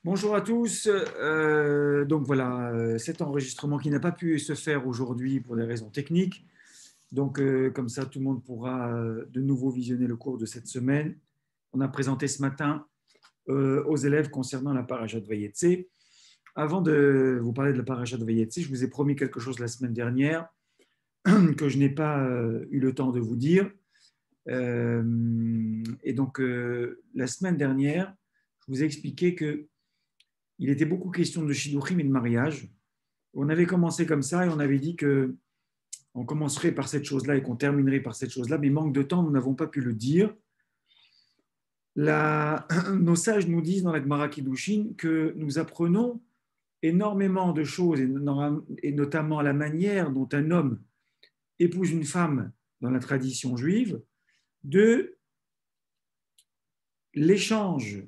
Bonjour à tous. Donc voilà, cet enregistrement qui n'a pas pu se faire aujourd'hui pour des raisons techniques. Donc comme ça, tout le monde pourra de nouveau visionner le cours de cette semaine. On a présenté ce matin aux élèves concernant la paracha de Vayetse. Avant de vous parler de la paracha de Vayetse, je vous ai promis quelque chose la semaine dernière que je n'ai pas eu le temps de vous dire. Et donc la semaine dernière, je vous ai expliqué que il était beaucoup question de shidduchim et de mariage. On avait commencé comme ça et on avait dit que on commencerait par cette chose-là et qu'on terminerait par cette chose-là, mais manque de temps, nous n'avons pas pu le dire. Nos sages nous disent dans la Gemara Kiddushin que nous apprenons énormément de choses, et notamment la manière dont un homme épouse une femme dans la tradition juive, de l'échange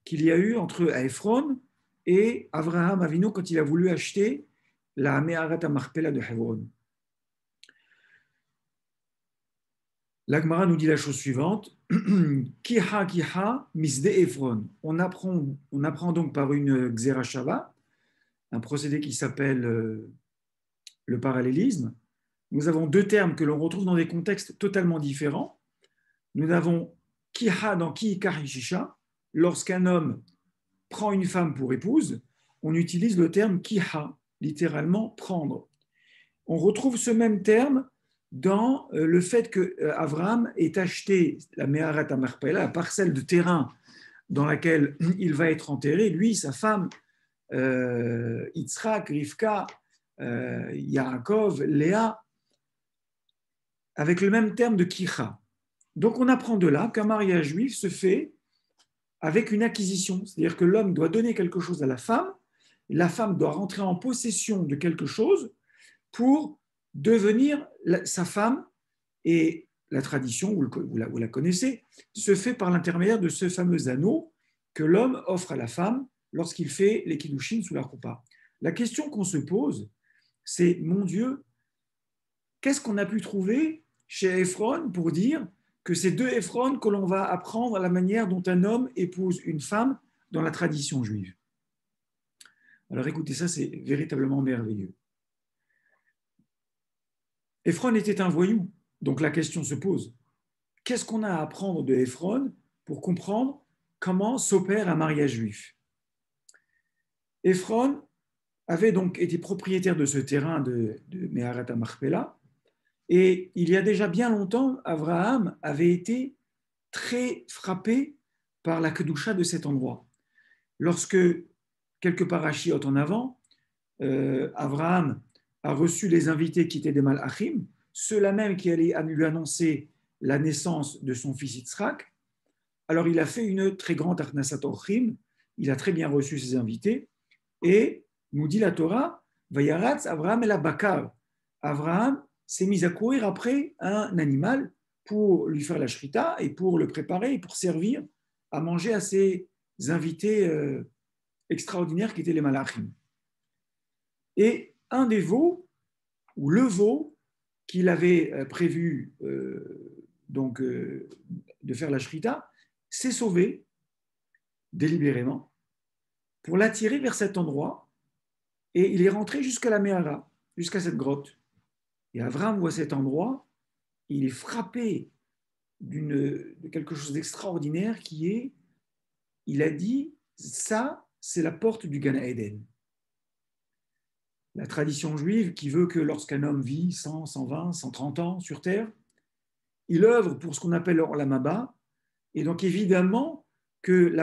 qu'il y a eu entre Ephron et Avraham Avinu quand il a voulu acheter la Meharat HaMachpelah de Hebron. L'Agmara nous dit la chose suivante. Kiha kiha misde Ephron. On apprend donc par une Xerashava, un procédé qui s'appelle le parallélisme. Nous avons deux termes que l'on retrouve dans des contextes totalement différents. Nous avons kiha dans ki kahishisha. Lorsqu'un homme prend une femme pour épouse, on utilise le terme kiha, littéralement prendre. On retrouve ce même terme dans le fait qu'Abraham ait acheté la Meharat HaMachpelah, la parcelle de terrain dans laquelle il va être enterré, lui, sa femme, Yitzhak, Rivka, Yaakov, Léa, avec le même terme de kicha. Donc on apprend de là qu'un mariage juif se fait avec une acquisition, c'est-à-dire que l'homme doit donner quelque chose à la femme doit rentrer en possession de quelque chose pour devenir sa femme, et la tradition, vous la connaissez, se fait par l'intermédiaire de ce fameux anneau que l'homme offre à la femme lorsqu'il fait les kiddushin sous la roupa. La question qu'on se pose, c'est, mon Dieu, qu'est-ce qu'on a pu trouver chez Ephron pour dire que c'est de Ephron que l'on va apprendre la manière dont un homme épouse une femme dans la tradition juive? Alors écoutez, ça c'est véritablement merveilleux. Ephron était un voyou, donc la question se pose. Qu'est-ce qu'on a à apprendre de Ephron pour comprendre comment s'opère un mariage juif? Ephron avait donc été propriétaire de ce terrain de Meharat HaMachpelah, et il y a déjà bien longtemps, Abraham avait été très frappé par la kedusha de cet endroit. Lorsque, quelques parachiotes en avant, Abraham a reçu les invités qui étaient des Malachim, ceux-là même qui allaient lui annoncer la naissance de son fils Yitzhak. Alors il a fait une très grande Achnasat Orchim, il a très bien reçu ses invités, et nous dit la Torah, Vayaratz Abraham el Bakar. Abraham s'est mis à courir après un animal pour lui faire la shrita et pour le préparer et pour servir à manger à ses invités extraordinaires qui étaient les Malachim. Et un des veaux, ou le veau qu'il avait prévu de faire la shrita, s'est sauvé délibérément pour l'attirer vers cet endroit, et il est rentré jusqu'à la Méhara, jusqu'à cette grotte. Et Avram voit cet endroit, il est frappé de quelque chose d'extraordinaire qui est, il a dit, ça, c'est la porte du Gan Eden. La tradition juive qui veut que lorsqu'un homme vit 100, 120, 130 ans sur Terre, il œuvre pour ce qu'on appelle l'Olam Haba, et donc évidemment que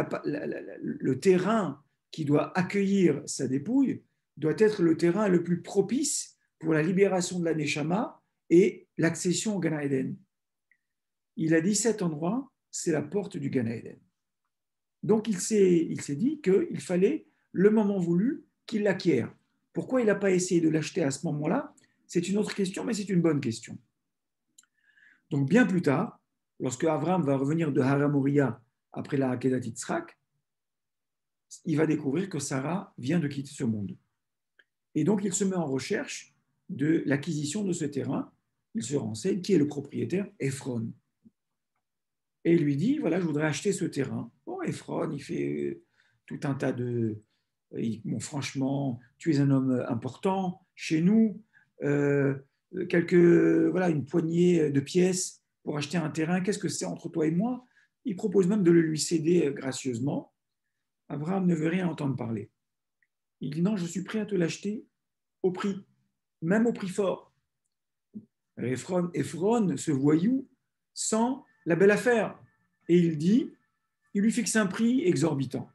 le terrain qui doit accueillir sa dépouille doit être le terrain le plus propice pour la libération de la Neshama et l'accession au Gan Eden. Il a dit cet endroit, c'est la porte du Gan Eden. Donc il s'est dit qu'il fallait le moment voulu qu'il l'acquiert. Pourquoi il n'a pas essayé de l'acheter à ce moment-là? C'est une autre question, mais c'est une bonne question. Donc bien plus tard, lorsque Avram va revenir de Haramoria après la Hakedat Yitzhak, il va découvrir que Sarah vient de quitter ce monde. Et donc il se met en recherche de l'acquisition de ce terrain. Il se renseigne qui est le propriétaire, Ephron. Et il lui dit, voilà, je voudrais acheter ce terrain. Bon, Ephron, il fait tout un tas de... Bon, franchement, tu es un homme important chez nous, voilà, une poignée de pièces pour acheter un terrain, qu'est-ce que c'est entre toi et moi? Il propose même de le lui céder gracieusement. Abraham ne veut rien entendre parler. Il dit non, je suis prêt à te l'acheter au prix, même au prix fort. Ephron, ce voyou, sent la belle affaire et il lui fixe un prix exorbitant.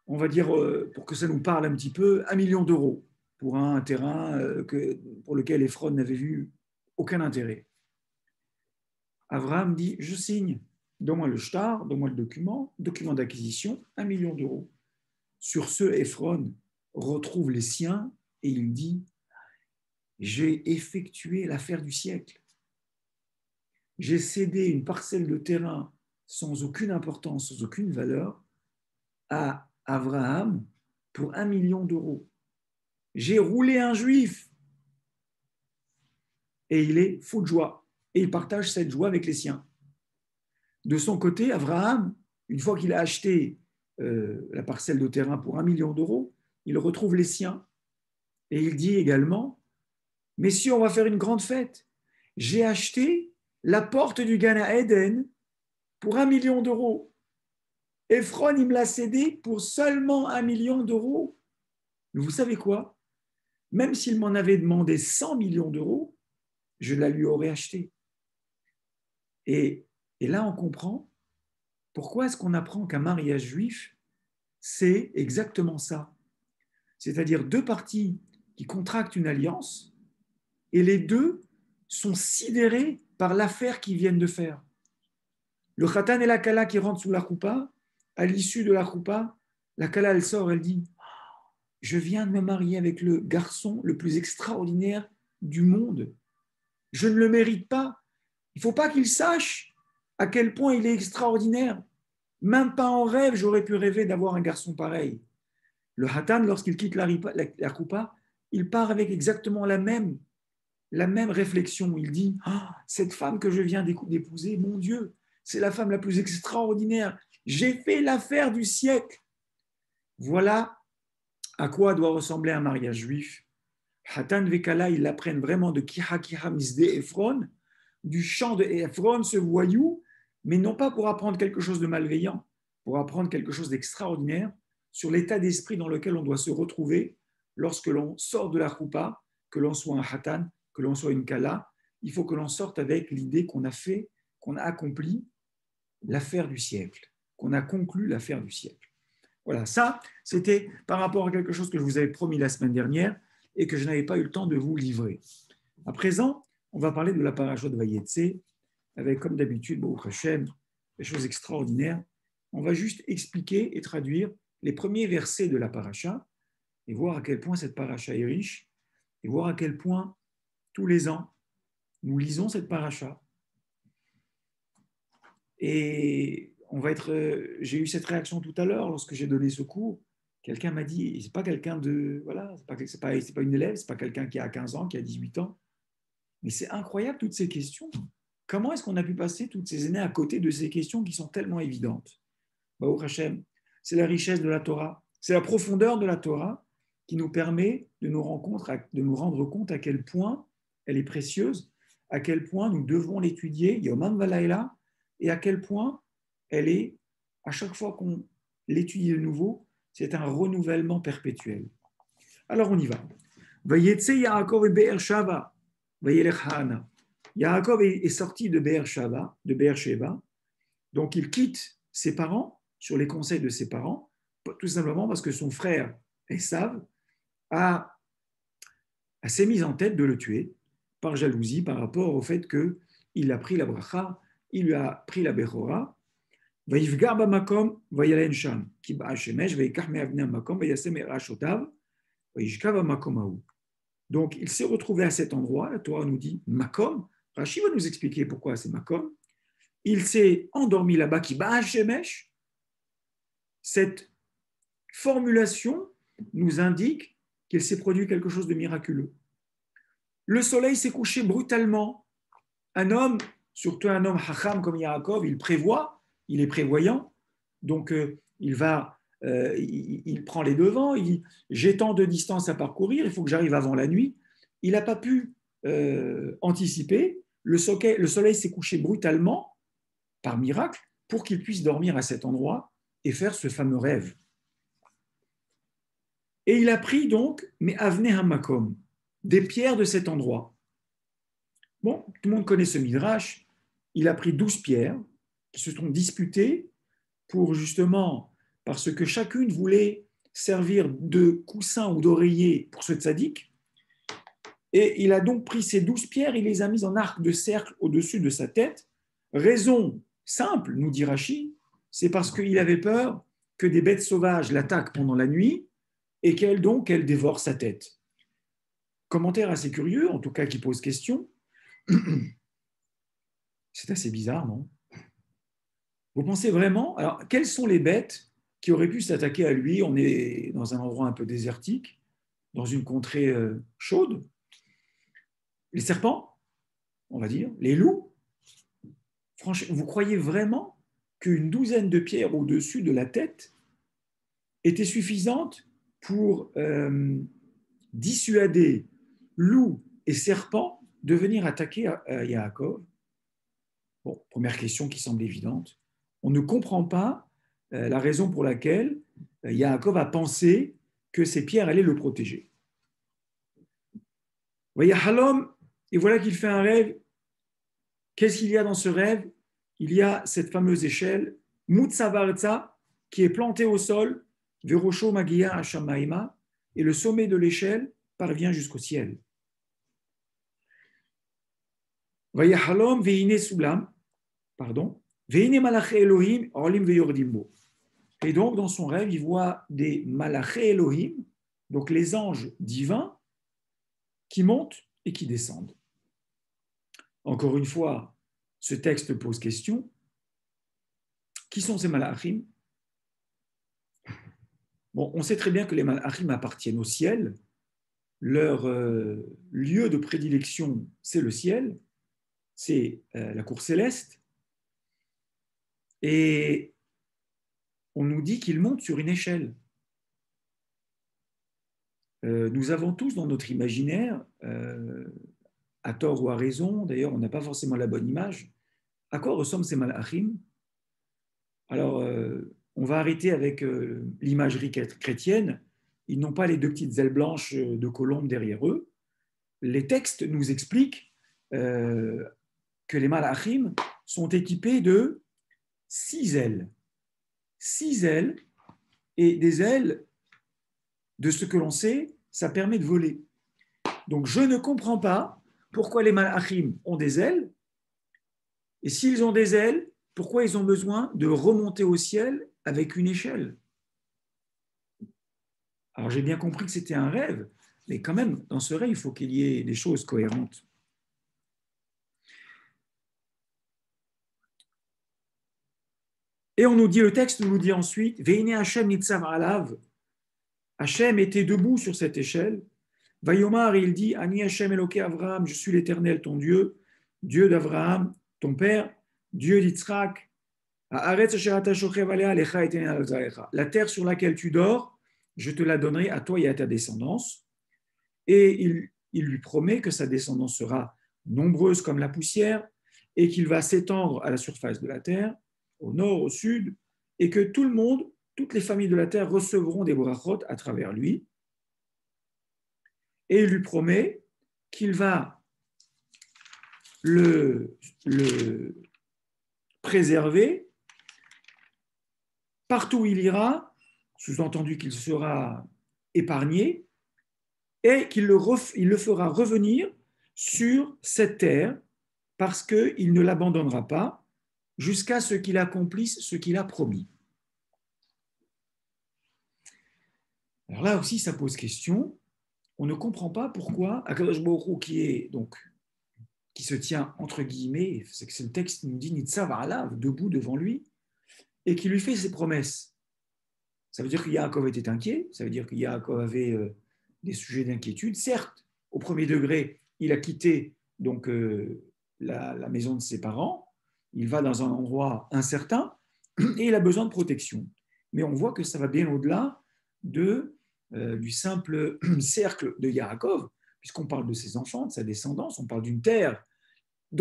On va dire, pour que ça nous parle un petit peu, 1 million d'euros pour un terrain pour lequel Ephron n'avait vu aucun intérêt. Abraham dit, je signe, donne-moi le shtar, donne-moi le document d'acquisition, 1 million d'euros. Sur ce, Ephron retrouve les siens et il dit, j'ai effectué l'affaire du siècle. J'ai cédé une parcelle de terrain sans aucune importance, sans aucune valeur, à Abraham pour 1 million d'euros. J'ai roulé un juif. Et il est fou de joie. Et il partage cette joie avec les siens. De son côté, Abraham, une fois qu'il a acheté la parcelle de terrain pour 1 million d'euros, il retrouve les siens. Et il dit également, messieurs, on va faire une grande fête. J'ai acheté la porte du Gan Eden pour 1 million d'euros. Ephron, il me l'a cédé pour seulement 1 million d'euros. Mais vous savez quoi? Même s'il m'en avait demandé 100 millions d'euros, je la lui aurais acheté. Et là, on comprend pourquoi est-ce qu'on apprend qu'un mariage juif, c'est exactement ça. C'est-à-dire deux parties qui contractent une alliance et les deux sont sidérés par l'affaire qu'ils viennent de faire. Le khatan et la kala qui rentrent sous la choupa, à l'issue de la choupa, la kala, elle sort, elle dit « Je viens de me marier avec le garçon le plus extraordinaire du monde. Je ne le mérite pas. Il ne faut pas qu'il sache à quel point il est extraordinaire. Même pas en rêve, j'aurais pu rêver d'avoir un garçon pareil. » Le khatan, lorsqu'il quitte la choupa, il part avec exactement la même réflexion. Il dit cette femme que je viens d'épouser, mon Dieu, c'est la femme la plus extraordinaire. J'ai fait l'affaire du siècle. Voilà à quoi doit ressembler un mariage juif. Hatan Vekala, ils l'apprennent vraiment de Kiha Kiha Misde Ephron, du chant de Ephron, ce voyou, mais non pas pour apprendre quelque chose de malveillant, pour apprendre quelque chose d'extraordinaire sur l'état d'esprit dans lequel on doit se retrouver lorsque l'on sort de la choupa, que l'on soit un Hatan, que l'on soit une Kala. Il faut que l'on sorte avec l'idée qu'on a fait, qu'on a accompli l'affaire du siècle, qu'on a conclu l'affaire du siècle. Voilà, ça, c'était par rapport à quelque chose que je vous avais promis la semaine dernière et que je n'avais pas eu le temps de vous livrer. À présent, on va parler de la paracha de Vayetse, avec, comme d'habitude, Baruch Hashem, des choses extraordinaires. On va juste expliquer et traduire les premiers versets de la paracha et voir à quel point cette paracha est riche et voir à quel point, tous les ans, nous lisons cette paracha. Et j'ai eu cette réaction tout à l'heure lorsque j'ai donné ce cours. Quelqu'un m'a dit, c'est pas quelqu'un de, voilà, c'est pas une élève, c'est pas quelqu'un qui a 15 ans, qui a 18 ans. Mais c'est incroyable toutes ces questions. Comment est-ce qu'on a pu passer toutes ces années à côté de ces questions qui sont tellement évidentes? Baruch Hashem, c'est la richesse de la Torah, c'est la profondeur de la Torah qui nous permet de nous rendre compte à quel point elle est précieuse, à quel point nous devons l'étudier, Yomam Valaila, et à quel point elle est, à chaque fois qu'on l'étudie de nouveau, c'est un renouvellement perpétuel. Alors on y va. Vayetse Yaakov et Be'er Shava, Vayelech Hana. Yaakov est sorti de Be'er Sheva, donc il quitte ses parents sur les conseils de ses parents, tout simplement parce que son frère Esav s'est mis en tête de le tuer par jalousie par rapport au fait qu'il a pris la bracha, il lui a pris la bechora. ויפגע במקום וילן שם, כי באה השמש ויקח מאבני המקום ויעשה מרעשותיו וישכב במקום ההוא. Donc il s'est retrouvé à cet endroit, la Torah nous dit Makom, Rashi va nous expliquer pourquoi c'est Makom. Il s'est endormi là-bas, qui baa shemesh. Cette formulation nous indique qu'il s'est produit quelque chose de miraculeux. Le soleil s'est couché brutalement. Un homme, surtout un homme hacham comme Yaakov, il prévoit, il est prévoyant. Donc, il prend les devants, il dit j'ai tant de distance à parcourir, il faut que j'arrive avant la nuit. Il n'a pas pu anticiper. Le soleil s'est couché brutalement, par miracle, pour qu'il puisse dormir à cet endroit et faire ce fameux rêve. Et il a pris donc, mais Avne Hamakom, des pierres de cet endroit. Bon, tout le monde connaît ce midrash. Il a pris 12 pierres qui se sont disputées pour justement, parce que chacune voulait servir de coussin ou d'oreiller pour ce tzaddik. Et il a donc pris ces 12 pierres, il les a mises en arc de cercle au-dessus de sa tête. Raison simple, nous dit Rashi, c'est parce qu'il avait peur que des bêtes sauvages l'attaquent pendant la nuit et qu'elle dévore sa tête. Commentaire assez curieux, en tout cas qui pose question. C'est assez bizarre, non? Vous pensez vraiment? Alors, quelles sont les bêtes qui auraient pu s'attaquer à lui? On est dans un endroit un peu désertique, dans une contrée chaude. Les serpents, on va dire, les loups. Franchement, vous croyez vraiment qu'une douzaine de pierres au-dessus de la tête était suffisante pour dissuader loups et serpents de venir attaquer Yaakov? Bon, première question qui semble évidente. On ne comprend pas la raison pour laquelle Yaakov a pensé que ces pierres allaient le protéger. Voyez, Halom, et voilà qu'il fait un rêve. Qu'est-ce qu'il y a dans ce rêve? Il y a cette fameuse échelle, Mutsavarza, qui est plantée au sol, Verosho Magia Hashamaima, et le sommet de l'échelle parvient jusqu'au ciel. Voyez, Halom, Veine Sulam, pardon, Veine Malaché Elohim, Olim Veyordimbo. Et donc, dans son rêve, il voit des Malaché Elohim, donc les anges divins, qui montent et qui descendent. Encore une fois, ce texte pose question. Qui sont ces Malachim? Bon, on sait très bien que les Malachim appartiennent au ciel. Leur lieu de prédilection, c'est le ciel, c'est la cour céleste. Et on nous dit qu'ils montent sur une échelle. Nous avons tous dans notre imaginaire, à tort ou à raison, d'ailleurs on n'a pas forcément la bonne image, à quoi ressemblent ces malachim? Alors, on va arrêter avec l'imagerie chrétienne. Ils n'ont pas les deux petites ailes blanches de colombe derrière eux. Les textes nous expliquent que les malachim sont équipés de 6 ailes. 6 ailes, et des ailes, de ce que l'on sait, ça permet de voler. Donc, je ne comprends pas pourquoi les malachim ont des ailes, et s'ils ont des ailes, pourquoi ils ont besoin de remonter au ciel avec une échelle? Alors, j'ai bien compris que c'était un rêve, mais quand même, dans ce rêve, il faut qu'il y ait des choses cohérentes. Et on nous dit, le texte nous dit ensuite, Veine Hashem nitzav alav, Hashem était debout sur cette échelle. Vayomar, il dit, Ani Hashem Eloké Avraham, je suis l'Éternel, ton Dieu, Dieu d'Avraham, ton père, Dieu d'Yitzhak. La terre sur laquelle tu dors, je te la donnerai à toi et à ta descendance. Et il lui promet que sa descendance sera nombreuse comme la poussière et qu'il va s'étendre à la surface de la terre, au nord, au sud, et que tout le monde, toutes les familles de la terre recevront des brachot à travers lui. Et il lui promet qu'il va le préserver partout où il ira, sous-entendu qu'il sera épargné, et qu'il le fera revenir sur cette terre parce qu'il ne l'abandonnera pas jusqu'à ce qu'il accomplisse ce qu'il a promis. Alors là aussi, ça pose question. On ne comprend pas pourquoi Akadosh Baruch Hu, qui se tient entre guillemets, c'est que le texte nous dit Nitzav alav, debout devant lui, et qui lui fait ses promesses. Ça veut dire que Yaakov était inquiet, ça veut dire que Yaakov avait des sujets d'inquiétude. Certes, au premier degré, il a quitté donc la maison de ses parents, il va dans un endroit incertain et il a besoin de protection. mais on voit que ça va bien au-delà du simple cercle de Yaakov, puisqu'on parle de ses enfants, de sa descendance, on parle d'une terre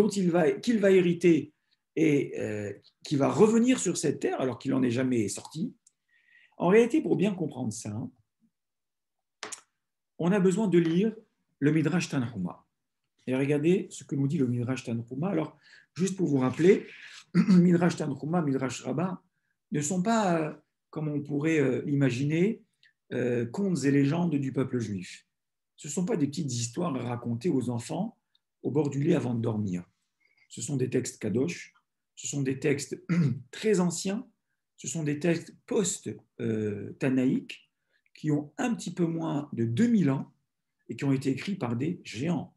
qu'il va hériter et qui va revenir sur cette terre alors qu'il n'en est jamais sorti. En réalité, pour bien comprendre ça, on a besoin de lire le Midrash Tanhuma. Et regardez ce que nous dit le Midrash Tanhuma. Alors, juste pour vous rappeler, Midrash Tanhuma, Midrash Rabbah ne sont pas, comme on pourrait l'imaginer, contes et légendes du peuple juif. Ce ne sont pas des petites histoires à raconter aux enfants au bord du lit avant de dormir. Ce sont des textes kadosh, ce sont des textes très anciens, ce sont des textes post-tanaïques qui ont un petit peu moins de 2000 ans et qui ont été écrits par des géants.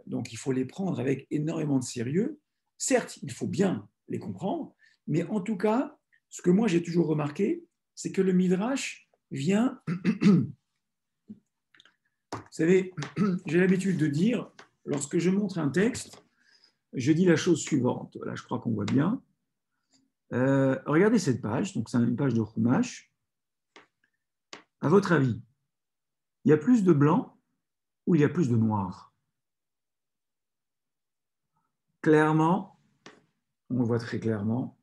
Donc il faut les prendre avec énormément de sérieux. Certes, il faut bien les comprendre, mais en tout cas, ce que moi j'ai toujours remarqué, c'est que le Midrash vient... Vous savez, j'ai l'habitude de dire, lorsque je montre un texte, je dis la chose suivante. Là, je crois qu'on voit bien. Regardez cette page, donc c'est une page de Chumash. À votre avis, il y a plus de blanc ou il y a plus de noir? Clairement, on le voit très clairement,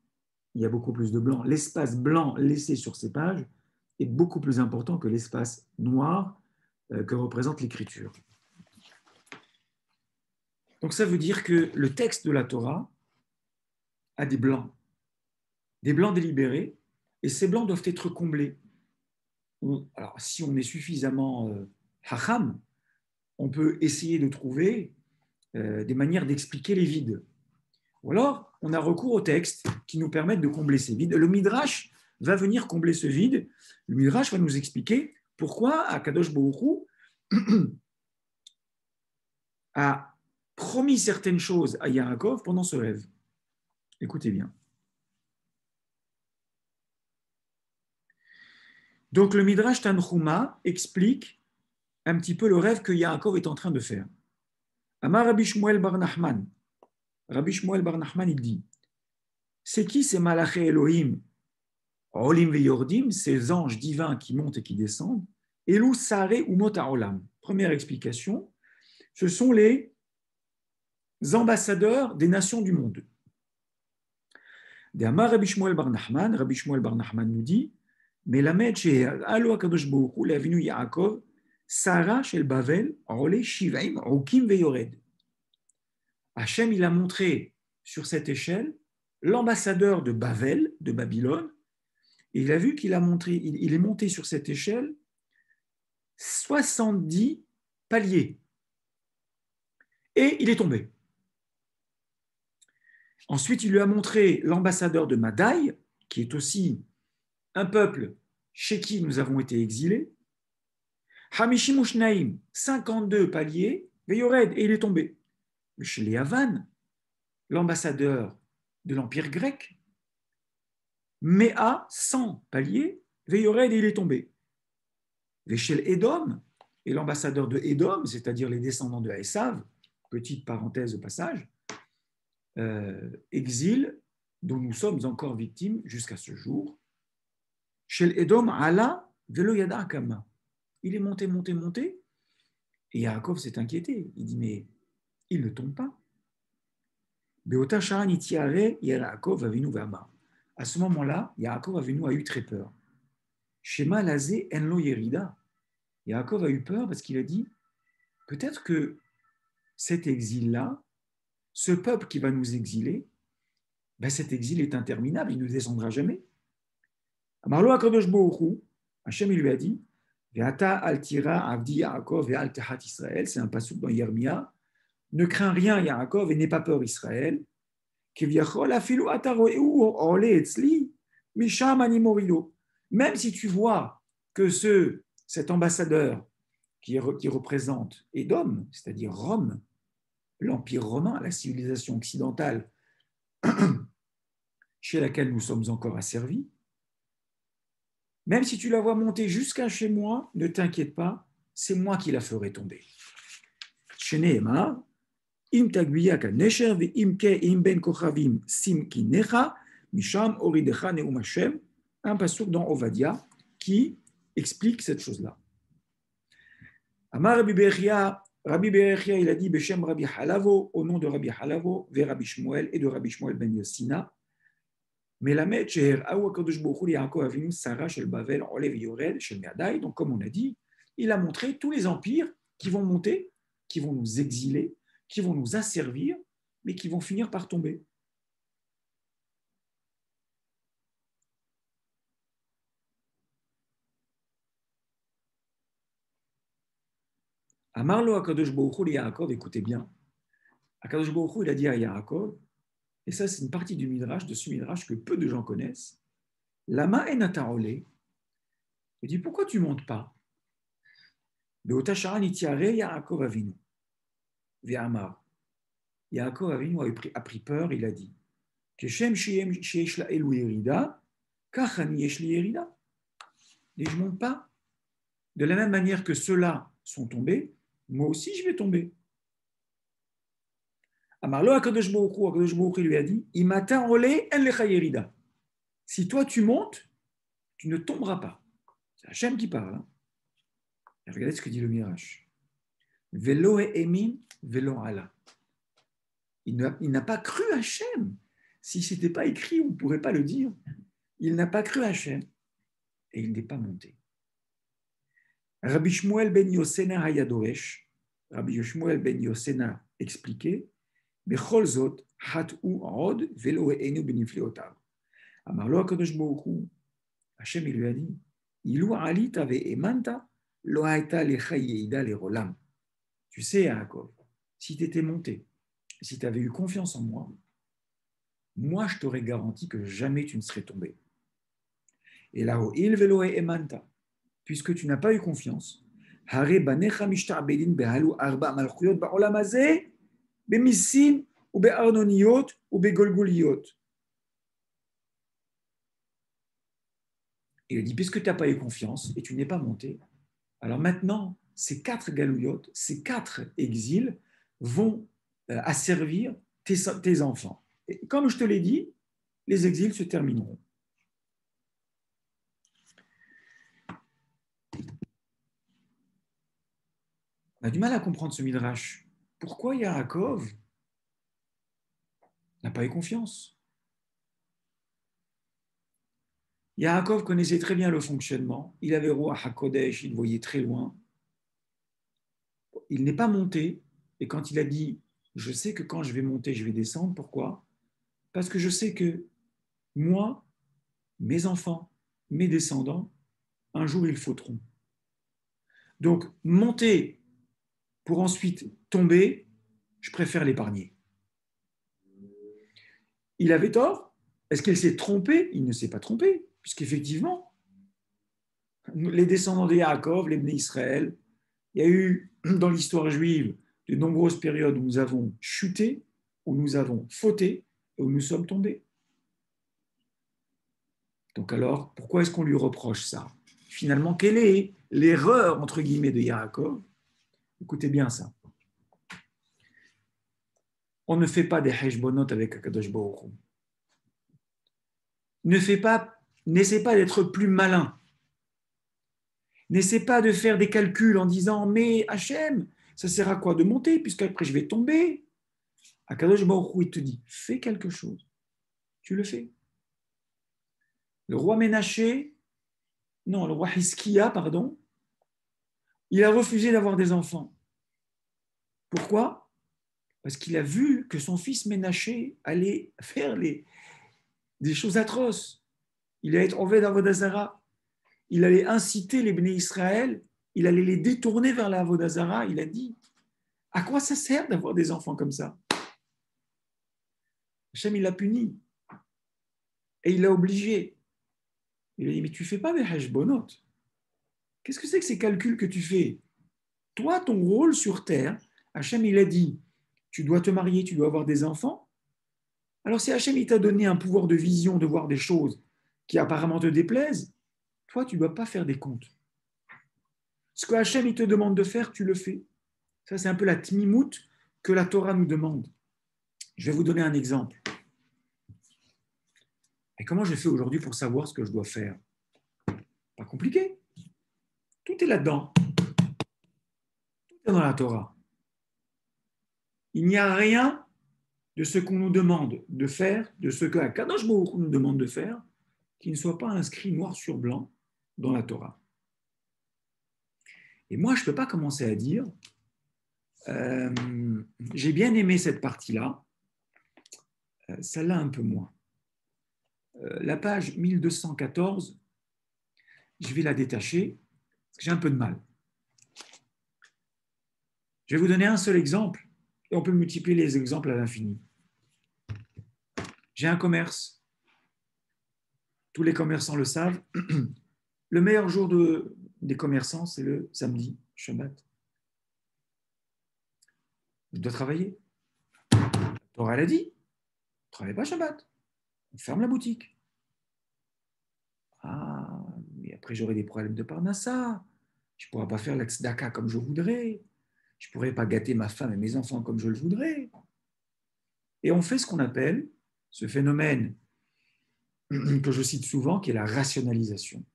il y a beaucoup plus de blanc. L'espace blanc laissé sur ces pages est beaucoup plus important que l'espace noir que représente l'écriture. Donc ça veut dire que le texte de la Torah a des blancs délibérés, et ces blancs doivent être comblés. Alors si on est suffisamment hacham, on peut essayer de trouver des manières d'expliquer les vides. Ou alors, on a recours aux textes qui nous permettent de combler ces vides. Le Midrash va venir combler ce vide. Le Midrash va nous expliquer pourquoi Akadosh Baruch Hu a promis certaines choses à Yaakov pendant ce rêve. Écoutez bien. Donc le Midrash Tanhuma explique un petit peu le rêve que Yaakov est en train de faire. Amar Rabbi Shmuel bar Nachman. Rabbi Shmuel bar Nachman, il dit, c'est qui ces malachei Elohim, Olim ve Yordim, ces anges divins qui montent et qui descendent? Elou Sare Umot Haolam. Première explication, ce sont les ambassadeurs des nations du monde. D'Amar Rabbi Shmuel bar Nachman nous dit, Melamed she'alo HaKadosh Baruch Hu le'avinu Yaakov, Sara shel Bavel, Ole Shivaim, Rukim ve Yored. Hachem, il a montré sur cette échelle l'ambassadeur de Bavel, de Babylone, et il a vu qu'il a montré, il est monté sur cette échelle 70 paliers. Et il est tombé. Ensuite, il lui a montré l'ambassadeur de Madaï, qui est aussi un peuple chez qui nous avons été exilés. Hamishim Ushnaim, 52 paliers, Veyored, et il est tombé. Chez les Havan, l'ambassadeur de l'Empire grec, Méa, 100 paliers, Veyored, et il est tombé. Véchel Edom, et l'ambassadeur de Edom, c'est-à-dire les descendants de Esav, petite parenthèse au passage, exil dont nous sommes encore victimes jusqu'à ce jour. Shel Edom, Allah, Velo Yada Akama. Il est monté, et Yaakov s'est inquiété. Il dit, mais il ne tombe pas. Beota Sharan Itiare, Yaakov Avinu Vama. À ce moment-là, Yaakov Avinu a eu très peur. Shema Lazé Enlo Yerida. Yaakov a eu peur parce qu'il a dit, peut-être que cet exil-là, ce peuple qui va nous exiler, ben cet exil est interminable, il ne descendra jamais. Amarlo HaKadosh Baruch Hu, Hachem il lui a dit, Ve'ata al tira avdi Yaakov ve'al tehat Israël, c'est un pasuk dans Yermia, ne crains rien Yaakov et n'aie pas peur Israël, Keviachol afilu ata ro'eu ole etzli, misham ani morido. Même si tu vois que cet ambassadeur qui représente Édom, c'est-à-dire Rome, l'Empire romain, la civilisation occidentale chez laquelle nous sommes encore asservis, même si tu la vois monter jusqu'à chez moi, ne t'inquiète pas, c'est moi qui la ferai tomber. Sheneema, im tagbiya ka nesher ve'im ke im ben kochavim sim ki necha, misham oridecha neum Hashem, un passouk dans Ovadia qui explique cette chose-là. Amar Rabbi Berechia, il a dit Beshem Rabbi Halavo, au nom de Rabbi Halavo, vers Rabbi Shmuel et de Rabbi Shmuel ben Yossina. Melamed Sheher Aou Akadosh Baruch Hu Yaakov Avinu Sarah Shel Bavel Olev Yored Shel Meadai. Donc, comme on a dit, il a montré tous les empires qui vont monter, qui vont nous exiler, qui vont nous asservir, mais qui vont finir par tomber. Amarlo Akadosh Baruch Hu Yaakov, écoutez bien. Akadosh Baruch Hu, il a dit à Yaakov, et ça c'est une partie du Midrash, de ce Midrash que peu de gens connaissent, Lama enata ole. Il dit, pourquoi tu ne montes pas? Beotashara nitiare Yaakov Avinu. Ve'amar. Yaakov Avinu a pris peur, il a dit, Keshem sheyesh la elu yerida, kach ani yesh li yerida. Et je ne monte pas. De la même manière que ceux-là sont tombés, moi aussi je vais tomber. Amarlo Akadosh Baruch Hu lui a dit, Imata ole en lecha yerida. Si toi tu montes, tu ne tomberas pas. C'est Hachem qui parle. Hein. Regardez ce que dit le Midrash. Velo et emin, velo ala. Il n'a pas cru Hachem. Si ce n'était pas écrit, on ne pourrait pas le dire. Il n'a pas cru Hachem et il n'est pas monté. Rabbi Shmuel ben Yossena hayadoresh. Rabbi Shmuel ben Yossena expliquait Bechol zot hat'u od velo et enu benifleotav. Amarlo Akadosh Baruch Hu. Hachem il lui a dit Ilou alita ve'emanta lo haita lecha yeida lerolam. Tu sais, Yaakov, si tu étais monté, si tu avais eu confiance en moi, moi je t'aurais garanti que jamais tu ne serais tombé. Et là, il velo emanta, puisque tu n'as pas eu confiance, hare banecha mishta'bedin behalu arba malchuyot ba'olam hazeh bemisim ou be'arnoniyot ou be'golgoliyot. Il a dit, puisque tu n'as pas eu confiance et tu n'es pas monté, alors maintenant, ces 4 galouillotes, ces 4 exils vont asservir tes enfants. Et comme je te l'ai dit, les exils se termineront. On a du mal à comprendre ce midrash. Pourquoi Yaakov n'a pas eu confiance? Yaakov connaissait très bien le fonctionnement. Il avait roi HaKodesh, il voyait très loin. Il n'est pas monté. Et quand il a dit, je sais que quand je vais monter, je vais descendre. Pourquoi? Parce que je sais que moi, mes enfants, mes descendants, un jour ils fauteront. Donc, monter pour ensuite tomber, je préfère l'épargner. Il avait tort. Est-ce qu'il s'est trompé? Il ne s'est pas trompé, puisqu'effectivement, les descendants de Yaakov, les Bnei Israël, il y a eu dans l'histoire juive de nombreuses périodes où nous avons chuté, où nous avons fauté et où nous sommes tombés. Donc alors, pourquoi est-ce qu'on lui reproche ça? Finalement, quelle est l'erreur, entre guillemets, de Yaakov? Écoutez bien ça. On ne fait pas des heshbonot avec Akadosh Baruch Hu. N'essaie pas d'être plus malin. N'essaie pas de faire des calculs en disant « Mais Hachem, ça sert à quoi de monter puisqu'après je vais tomber ?» Akadosh Baruch Hu, il te dit « Fais quelque chose. » Tu le fais. Le roi le roi Hiskia, pardon, il a refusé d'avoir des enfants. Pourquoi? Parce qu'il a vu que son fils Ménaché allait faire des choses atroces. Il allait être Oved Avodah Zara. Il allait inciter les Bnei Israël, il allait les détourner vers la Avodah Zara. Il a dit, à quoi ça sert d'avoir des enfants comme ça? Hachem, il l'a puni. Et il l'a obligé. Il a dit, mais tu ne fais pas des heshbonot. Qu'est-ce que c'est que ces calculs que tu fais? Toi, ton rôle sur terre, Hachem, il a dit, tu dois te marier, tu dois avoir des enfants. Alors si Hachem, il t'a donné un pouvoir de vision, de voir des choses qui apparemment te déplaisent, toi, tu ne dois pas faire des comptes. Ce que Hachem, il te demande de faire, tu le fais. Ça, c'est un peu la tmimout que la Torah nous demande. Je vais vous donner un exemple. Et comment je fais aujourd'hui pour savoir ce que je dois faire? Pas compliqué. Tout est là-dedans. Tout est dans la Torah. Il n'y a rien de ce qu'on nous demande de faire, de ce que Akadosh Baruch Hu nous demande de faire, qui ne soit pas inscrit noir sur blanc dans la Torah. Et moi, je ne peux pas commencer à dire j'ai bien aimé cette partie-là, celle-là un peu moins. La page 1214, je vais la détacher, parce que j'ai un peu de mal. Je vais vous donner un seul exemple, et on peut multiplier les exemples à l'infini. J'ai un commerce. Tous les commerçants le savent. Le meilleur jour des commerçants, c'est le samedi, Shabbat. Je dois travailler. La Torah l'a dit. Ne travaille pas Shabbat. On ferme la boutique. Ah, mais après j'aurai des problèmes de parnassa. Je ne pourrai pas faire la tzedaka comme je voudrais. Je ne pourrai pas gâter ma femme et mes enfants comme je le voudrais. Et on fait ce qu'on appelle ce phénomène que je cite souvent, qui est la rationalisation.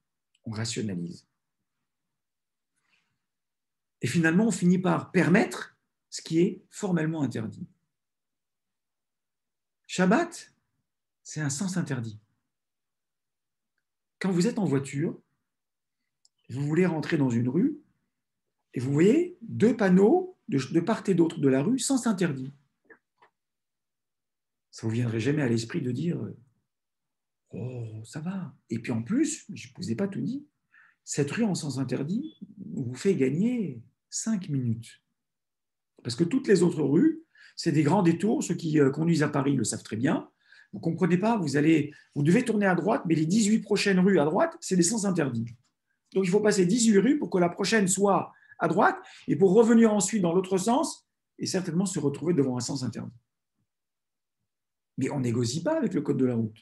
On rationalise. Et finalement, on finit par permettre ce qui est formellement interdit. Shabbat, c'est un sens interdit. Quand vous êtes en voiture, vous voulez rentrer dans une rue, et vous voyez deux panneaux de part et d'autre de la rue, sens interdit. Ça ne vous viendrait jamais à l'esprit de dire oh, ça va. Et puis en plus, je ne vous ai pas tout dit, cette rue en sens interdit vous fait gagner 5 minutes. Parce que toutes les autres rues, c'est des grands détours. Ceux qui conduisent à Paris le savent très bien. Vous ne comprenez pas, vous devez tourner à droite, mais les 18 prochaines rues à droite, c'est des sens interdits. Donc il faut passer 18 rues pour que la prochaine soit à droite, et pour revenir ensuite dans l'autre sens, et certainement se retrouver devant un sens interdit. Mais on ne négocie pas avec le code de la route.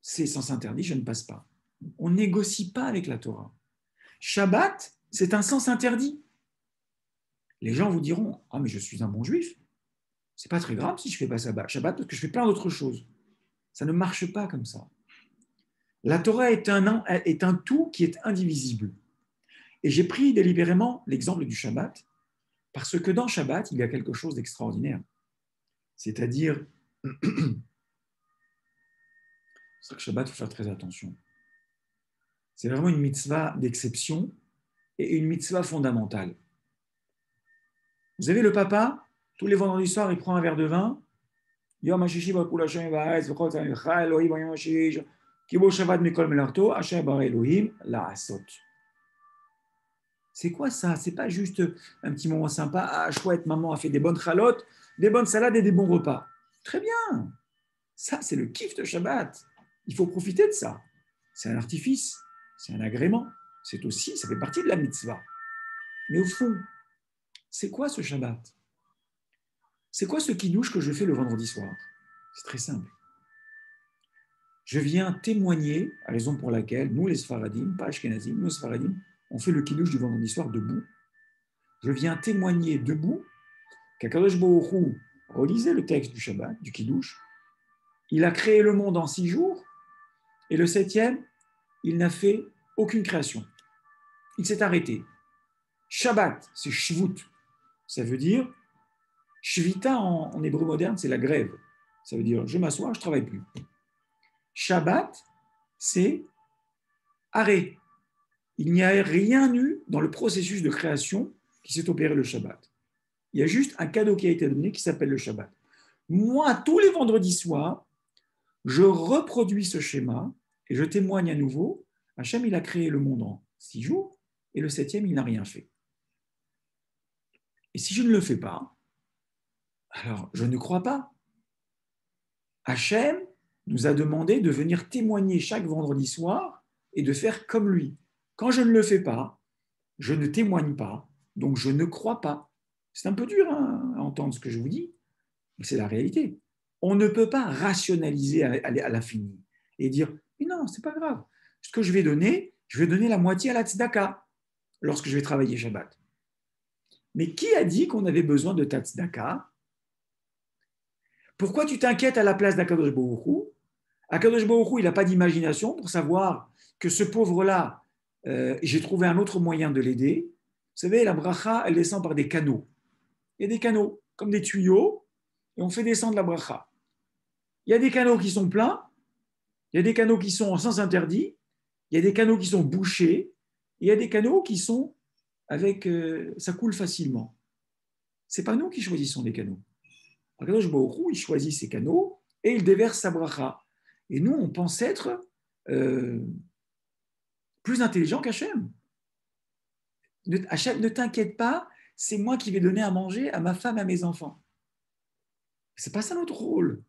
C'est sens interdit, je ne passe pas. On ne négocie pas avec la Torah. Shabbat, c'est un sens interdit. Les gens vous diront ah, mais je suis un bon juif. C'est pas très grave si je fais pas Shabbat parce que je fais plein d'autres choses. Ça ne marche pas comme ça. La Torah est un tout qui est indivisible. Et j'ai pris délibérément l'exemple du Shabbat parce que dans Shabbat, il y a quelque chose d'extraordinaire. C'est-à-dire, c'est vrai que Shabbat, il faut faire très attention. C'est vraiment une mitzvah d'exception et une mitzvah fondamentale. Vous avez le papa, tous les vendredis soirs, il prend un verre de vin. Yom HaShishi v'kol Hashem v'haaretz v'chol tzamicha Elohim v'yom HaShish kibo Shabbat mikol melarto Hashem bar Elohim la'asot. C'est quoi ça? C'est pas juste un petit moment sympa. Ah, chouette, maman a fait des bonnes chalotes, des bonnes salades et des bons repas. Très bien. Ça, c'est le kiff de Shabbat. Il faut profiter de ça. C'est un artifice, c'est un agrément. C'est aussi, ça fait partie de la mitzvah. Mais au fond, c'est quoi ce Shabbat? C'est quoi ce kidouche que je fais le vendredi soir? C'est très simple. Je viens témoigner, à raison pour laquelle nous, les Sfaradim, pas Ashkenazim, nous, Sfaradim, on fait le kidouche du vendredi soir debout. Je viens témoigner debout qu'Akadosh Baruch Hu, relisez le texte du Shabbat, du kidouche, il a créé le monde en 6 jours, et le 7e, il n'a fait aucune création. Il s'est arrêté. Shabbat, c'est Shvut. Ça veut dire, Shvita en hébreu moderne, c'est la grève. Ça veut dire, je m'assois, je ne travaille plus. Shabbat, c'est arrêt. Il n'y a rien eu dans le processus de création qui s'est opéré le Shabbat. Il y a juste un cadeau qui a été donné qui s'appelle le Shabbat. Moi, tous les vendredis soirs, je reproduis ce schéma et je témoigne à nouveau. Hachem, il a créé le monde en 6 jours et le 7e, il n'a rien fait. Et si je ne le fais pas, alors je ne crois pas. Hachem nous a demandé de venir témoigner chaque vendredi soir et de faire comme lui. Quand je ne le fais pas, je ne témoigne pas, donc je ne crois pas. C'est un peu dur à entendre ce que je vous dis, mais c'est la réalité. On ne peut pas rationaliser à l'infini et dire « mais non, c'est pas grave. Ce que je vais donner la moitié à la tzedaka lorsque je vais travailler Shabbat. » Mais qui a dit qu'on avait besoin de ta tzedaka? Pourquoi tu t'inquiètes à la place d'Akadosh Baruch Hu? Akadosh Baruch Hu, il n'a pas d'imagination pour savoir que ce pauvre-là, j'ai trouvé un autre moyen de l'aider. Vous savez, la bracha, elle descend par des canaux. Il y a des canaux, comme des tuyaux, et on fait descendre la bracha. Il y a des canaux qui sont pleins, il y a des canaux qui sont en sens interdit, il y a des canaux qui sont bouchés, et il y a des canaux qui sont avec, ça coule facilement. Ce n'est pas nous qui choisissons les canaux. Akadosh Baruch Hu, il choisit ces canaux et il déverse sa bracha. Et nous, on pense être plus intelligent qu'Hachem. Hachem, ne t'inquiète pas, c'est moi qui vais donner à manger à ma femme et à mes enfants. Ce n'est pas ça notre rôle.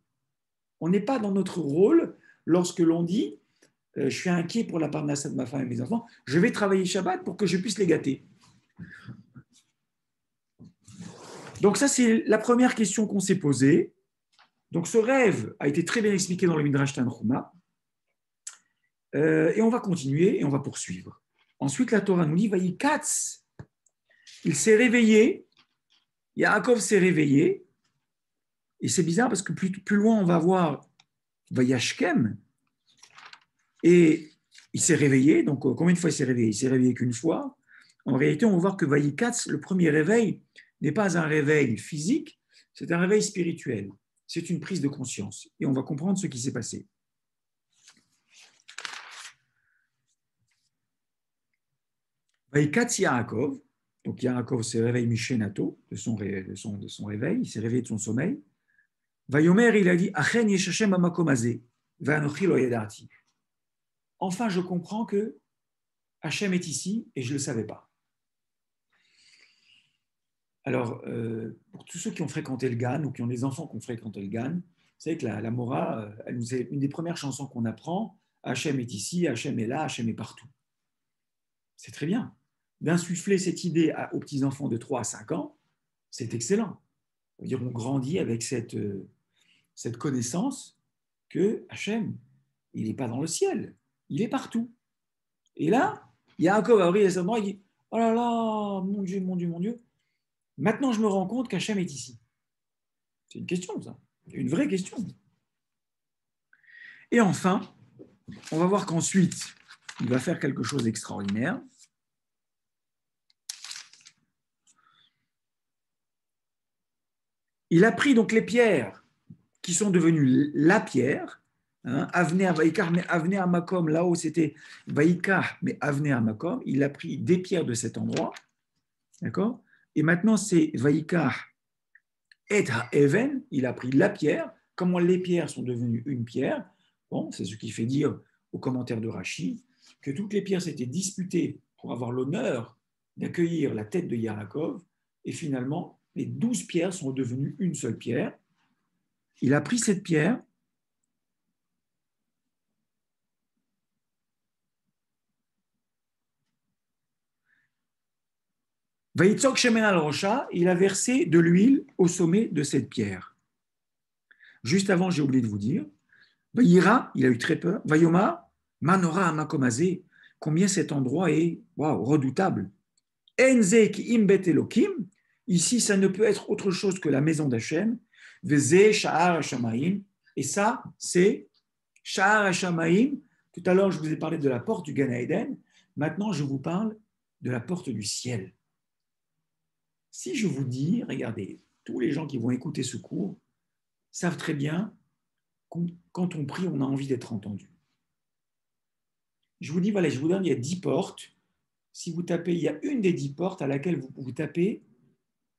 On n'est pas dans notre rôle lorsque l'on dit je suis inquiet pour la parnassa de ma femme et mes enfants, je vais travailler Shabbat pour que je puisse les gâter. Donc ça, c'est la première question qu'on s'est posée. Donc ce rêve a été très bien expliqué dans le Midrash Tanchuma. Et on va continuer et on va poursuivre. Ensuite, la Torah nous dit Vaïkatz, il s'est réveillé, Yaakov s'est réveillé, et c'est bizarre parce que plus loin on va voir Vayashkem, et il s'est réveillé, donc combien de fois il s'est réveillé? Il s'est réveillé qu'une fois. En réalité, on va voir que Vaïkatz, le premier réveil, n'est pas un réveil physique, c'est un réveil spirituel. C'est une prise de conscience. Et on va comprendre ce qui s'est passé. Vaïkatz Yaakov, donc Yaakov se réveille Mishenato, de son réveil, il s'est réveillé de son sommeil. Vayomer, il a dit Achen yeshachem amakom hazeh, ve'anochi lo yadati. Enfin, je comprends que Hachem est ici et je ne le savais pas. Alors, pour tous ceux qui ont fréquenté le GAN ou qui ont des enfants qui ont fréquenté le GAN, vous savez que la Mora, c'est une des premières chansons qu'on apprend. Hachem est ici, Hachem est là, Hachem est partout. C'est très bien. D'insuffler cette idée aux petits-enfants de 3 à 5 ans, c'est excellent. C'est-à-dire on grandit avec cette connaissance que Hachem, il n'est pas dans le ciel, il est partout. Et là, Yaakov a ouvert les mains, il dit « Oh là là, mon Dieu, mon Dieu, mon Dieu, maintenant je me rends compte qu'Hachem est ici. » C'est une question, ça. Une vraie question. Et enfin, on va voir qu'ensuite, il va faire quelque chose d'extraordinaire. Il a pris donc les pierres qui sont devenues la pierre, Avner Vaikar, mais Avner Amakom, là-haut c'était Vaikar, mais Avner Amakom, il a pris des pierres de cet endroit, d'accord? Et maintenant c'est Vaikar et Even, il a pris la pierre, comment les pierres sont devenues une pierre, bon, c'est ce qui fait dire au commentaire de Rashi que toutes les pierres s'étaient disputées pour avoir l'honneur d'accueillir la tête de Yaakov, et finalement, les 12 pierres sont devenues une seule pierre. Il a pris cette pierre, Vaïtzok Shemen al Rocha, il a versé de l'huile au sommet de cette pierre. Juste avant, j'ai oublié de vous dire, Vaïra, il a eu très peur, Vayoma, Manora Amakomazé, combien cet endroit est redoutable. Enze ki imbet Elokim, ici ça ne peut être autre chose que la maison d'Hachem, Veze Sha'ar Hashamaim, et ça c'est Sha'ar Hashamaim. Tout à l'heure je vous ai parlé de la porte du Gan Eden, maintenant je vous parle de la porte du ciel. Si je vous dis, regardez, tous les gens qui vont écouter ce cours savent très bien que quand on prie, on a envie d'être entendu. Je vous dis, voilà, je vous donne, il y a 10 portes. Si vous tapez, il y a une des 10 portes à laquelle vous tapez,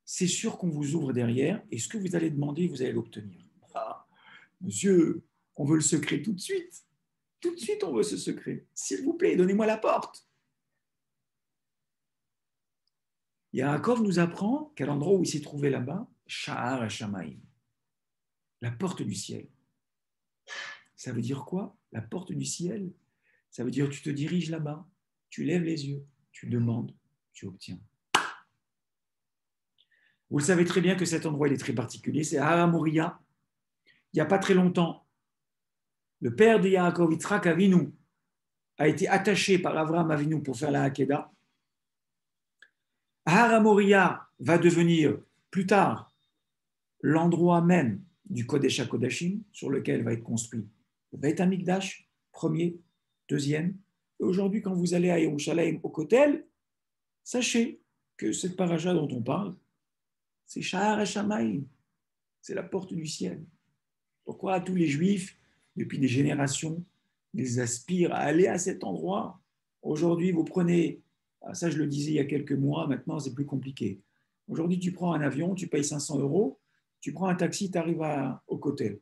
c'est sûr qu'on vous ouvre derrière, et ce que vous allez demander, vous allez l'obtenir. Ah, monsieur, on veut le secret tout de suite. Tout de suite, on veut ce secret. S'il vous plaît, donnez-moi la porte. Yaakov nous apprend qu'à l'endroit où il s'est trouvé là-bas, Sha'ar Hashamaim, la porte du ciel. Ça veut dire quoi? La porte du ciel, ça veut dire tu te diriges là-bas, tu lèves les yeux, tu demandes, tu obtiens. Vous le savez très bien que cet endroit il est très particulier, c'est Har Moria. Il n'y a pas très longtemps, le père de Yaakov, Yitzhak Avinu, a été attaché par Avraham Avinu pour faire la Hakeda. Har Moria va devenir plus tard l'endroit même du Kodesh HaKodashim sur lequel va être construit le Beit Amikdash, premier, deuxième. Et aujourd'hui, quand vous allez à Yerushalayim, au Kotel, sachez que cette paracha dont on parle, c'est Sha'ar HaShamayim, c'est la porte du ciel. Pourquoi tous les Juifs, depuis des générations, ils aspirent à aller à cet endroit? Aujourd'hui, vous prenez, ça je le disais il y a quelques mois, maintenant c'est plus compliqué. Aujourd'hui, tu prends un avion, tu payes 500 euros, tu prends un taxi, tu arrives au Kotel.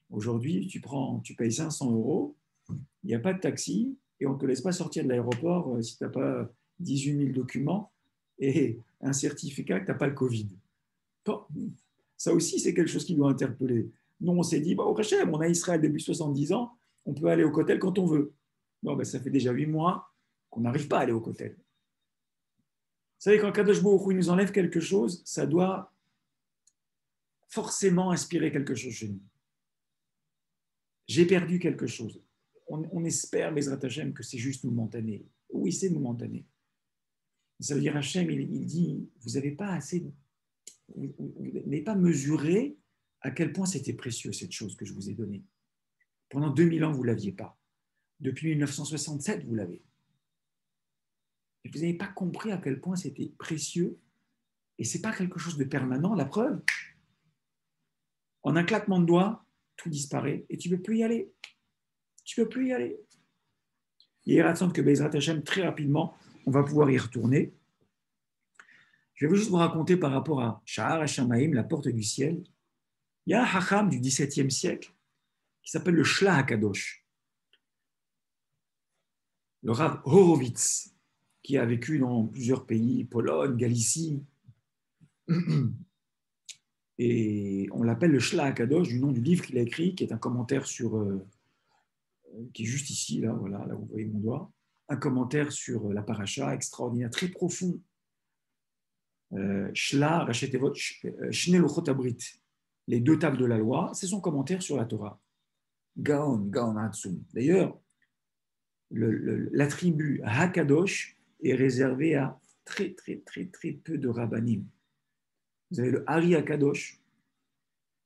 Aujourd'hui, tu payes 500 euros, il n'y a pas de taxi et on ne te laisse pas sortir de l'aéroport si tu n'as pas 18 000 documents et un certificat que tu n'as pas le Covid. Bon, ça aussi, c'est quelque chose qui doit interpeller. Nous, on s'est dit, bah, au Hachem, on a Israël depuis 70 ans, on peut aller au Kotel quand on veut. Bon, ben, ça fait déjà 8 mois qu'on n'arrive pas à aller au Kotel. Vous savez, quand Kadosh Baruch Hu nous enlève quelque chose, ça doit forcément inspirer quelque chose chez nous. J'ai perdu quelque chose. On espère, Bezrat Hashem, que c'est juste momentané. Oui, c'est momentané. Ça veut dire, Hashem, il dit, vous n'avez pas assez, vous n'avez pas mesuré à quel point c'était précieux, cette chose que je vous ai donnée. Pendant 2000 ans, vous ne l'aviez pas. Depuis 1967, vous l'avez. Et vous n'avez pas compris à quel point c'était précieux. Et ce n'est pas quelque chose de permanent. La preuve, en un claquement de doigts, tout disparaît et tu ne peux plus y aller. Tu ne peux plus y aller. Il est raison que Bezrat Hashem, très rapidement, on va pouvoir y retourner. Je vais juste vous raconter par rapport à Sha'ar HaShamayim, la porte du ciel. Il y a un Hacham du XVIIe siècle qui s'appelle le Shlah HaKadosh, le Rav Horowitz, qui a vécu dans plusieurs pays, Pologne, Galicie. Et on l'appelle le Shlah HaKadosh du nom du livre qu'il a écrit, qui est un commentaire sur, qui est juste ici, là, voilà, là où vous voyez mon doigt, un commentaire sur la paracha extraordinaire, très profond. Shlah, Rachetevot, Shnei Lochot Abrit, les deux tables de la loi, c'est son commentaire sur la Torah. Gaon, Gaon Hatsum. D'ailleurs, l'attribut Hakadosh est réservé à très, très, très, très peu de rabbanim. Vous avez le Hari Hakadosh,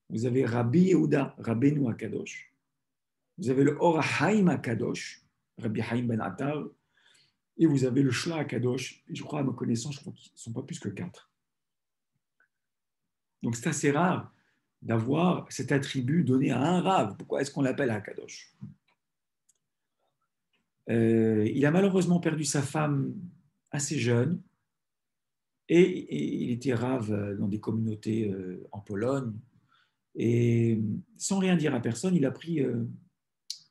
vous avez Rabbi Yehuda, Rabbeinu Hakadosh, vous avez le Or HaHaim Hakadosh, Rabbi Haim Ben Attar, et vous avez le Shlah Hakadosh, je crois à ma connaissance, je crois qu'ils ne sont pas plus que 4. Donc c'est assez rare d'avoir cet attribut donné à un Rav. Pourquoi est-ce qu'on l'appelle Hakadosh? Il a malheureusement perdu sa femme assez jeune et il était Rav dans des communautés en Pologne. Et sans rien dire à personne, il a pris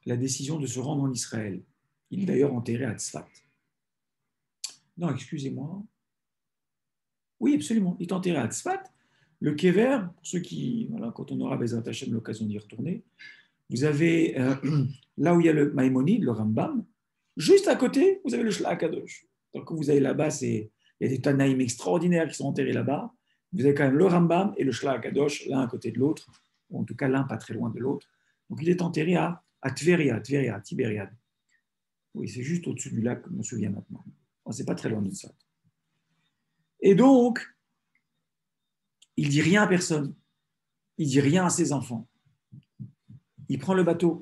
la décision de se rendre en Israël. Il est d'ailleurs enterré à Tzfat. Non, excusez-moi. Oui, absolument. Il est enterré à Tzfat. Le Kever, pour ceux qui, voilà, quand on aura Bezrat Hashem l'occasion d'y retourner, vous avez là où il y a le Maïmonide, le Rambam, juste à côté, vous avez le Shlah HaKadosh. Donc, quand vous allez là-bas, il y a des Tanaïm extraordinaires qui sont enterrés là-bas. Vous avez quand même le Rambam et le Shlah HaKadosh, l'un à côté de l'autre, ou en tout cas l'un pas très loin de l'autre. Donc, il est enterré à Tveria, Tibériade. Oui, c'est juste au-dessus du lac, je me souviens maintenant. Bon, c'est pas très loin de ça. Et donc, il dit rien à personne. Il dit rien à ses enfants. Il prend le bateau